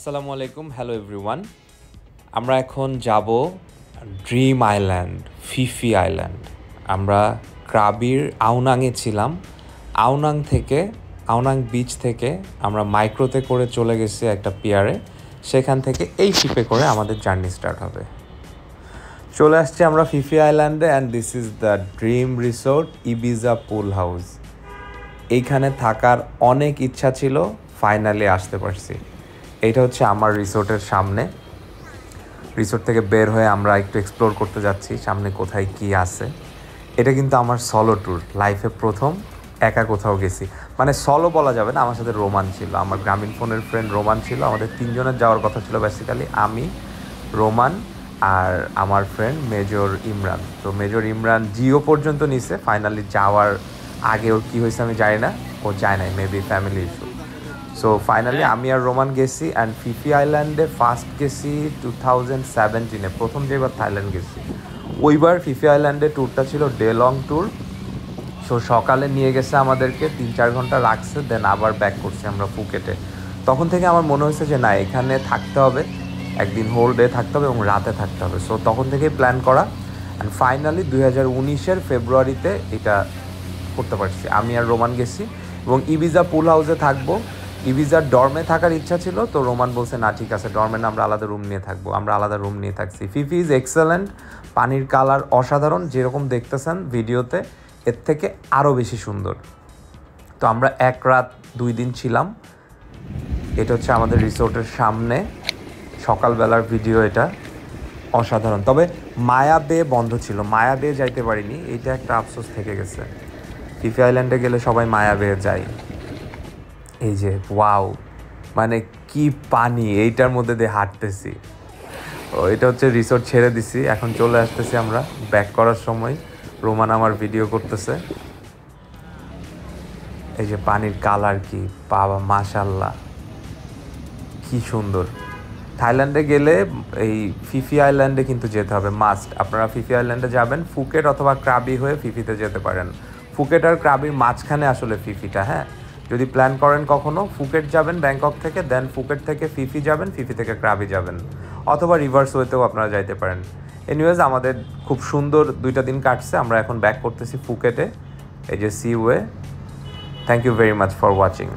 আসসালামু আলাইকুম, hello everyone. আমরা এখন যাব ড্রিম আইল্যান্ড, ফিফি আইল্যান্ড। আমরা ক্রাবির আউনাংয়ে ছিলাম। আউনাং বিচ থেকে আমরা মাইক্রোতে করে চলে গেছি একটা পিয়ারে। সেখান থেকে এই শিপে করে আমাদের জার্নি স্টার্ট হবে। চলে আসছি আমরা ফিফি আইল্যান্ডে, and this is the dream resort Ibiza pool house. এইখানে থাকার অনেক ইচ্ছা ছিল, ফাইনালি আসতে পারছি। এইটা হচ্ছে আমার রিসোর্টের সামনে। রিসোর্ট থেকে বের হয়ে আমরা একটু এক্সপ্লোর করতে যাচ্ছি সামনে কোথায় কি আছে। এটা কিন্তু আমার সলো ট্যুর, লাইফে প্রথম একা কোথাও গেছি। মানে সলো বলা যাবে না, আমার সাথে রোমান ছিল, আমার গ্রামীণ ফোনের ফ্রেন্ড রোমান ছিল। আমাদের তিনজনের যাওয়ার কথা ছিল বেসিক্যালি, আমি, রোমান আর আমার ফ্রেন্ড মেজর ইমরান। তো মেজর ইমরান জিও পর্যন্ত নিছে, ফাইনালি যাওয়ার আগে ওর কী হয়েছে আমি জানি না, ও যায় নাই, maybe family issue. So finally আমি আর রোমান গেছি, অ্যান্ড ফিফি আইল্যান্ডে ফার্স্ট গেছি 2017-এ, প্রথম যেবার থাইল্যান্ড গেছি। ওইবার ফিফি আইল্যান্ডে ট্যুরটা ছিল ডে লং ট্যুর। সো সকালে নিয়ে গেছে আমাদেরকে, 3-4 ঘন্টা রাখছে, দেন আবার ব্যাক করছি আমরা ফুকেটে। তখন থেকে আমার মনে হয়েছে যে না, এখানে থাকতে হবে, একদিন হোল ডে থাকতে হবে এবং রাতে থাকতে হবে। সো তখন থেকেই প্ল্যান করা, অ্যান্ড ফাইনালি 2019-এর ফেব্রুয়ারিতে এটা করতে পারছি। আমি আর রোমান গেছি এবং ইবিজা পুল হাউসে থাকবো। ইবিজার ডর্মে থাকার ইচ্ছা ছিল, তো রোমান বলছে না ঠিক আছে, ডর্মে না, আমরা আলাদা রুম নিয়ে থাকবো। আমরা আলাদা রুম নিয়ে থাকছি। ফিফি ইজ এক্সেলেন্ট, পানির কালার অসাধারণ, যেরকম দেখতেছেন ভিডিওতে এর থেকে আরও বেশি সুন্দর। তো আমরা 1 রাত 2 দিন ছিলাম। এটা হচ্ছে আমাদের রিসোর্টের সামনে, সকালবেলার ভিডিও। এটা অসাধারণ। তবে মায়া বে বন্ধ ছিল, মায়া বে যাইতে পারিনি, এইটা একটা আফসোস থেকে গেছে। ফিফি আইল্যান্ডে গেলে সবাই মায়া বে যায়। এই যে ওয়াও, মানে কি পানি, এইটার মধ্যে দিয়ে হাঁটতেছি। ও এটা হচ্ছে রিসোর্ট ছেড়ে দিছি, এখন চলে আসতেছি আমরা ব্যাক করার সময়। রোমান আমার ভিডিও করতেছে। এই যে পানির কালার, কি বাবা, মাশাল্লাহ, কি সুন্দর। থাইল্যান্ডে গেলে এই ফিফি আইল্যান্ডে কিন্তু যেতে হবে, মাস্ট। আপনারা ফিফি আইল্যান্ডে যাবেন, ফুকেট অথবা ক্রাবি হয়ে ফিফিতে যেতে পারেন। ফুকেট আর ক্রাবির মাঝখানে আসলে ফিফিটা। হ্যাঁ, যদি প্ল্যান করেন কখনো, ফুকেট যাবেন ব্যাংকক থেকে, দেন ফুকেট থেকে ফিফি যাবেন, ফিফি থেকে ক্রাবি যাবেন, অথবা রিভার্স ওয়েতেও আপনারা যাইতে পারেন। এনিওয়েজ, আমাদের খুব সুন্দর 2টা দিন কাটছে। আমরা এখন ব্যাক করতেছি ফুকেটে, এই যে সি ওয়ে। Thank you very much for watching.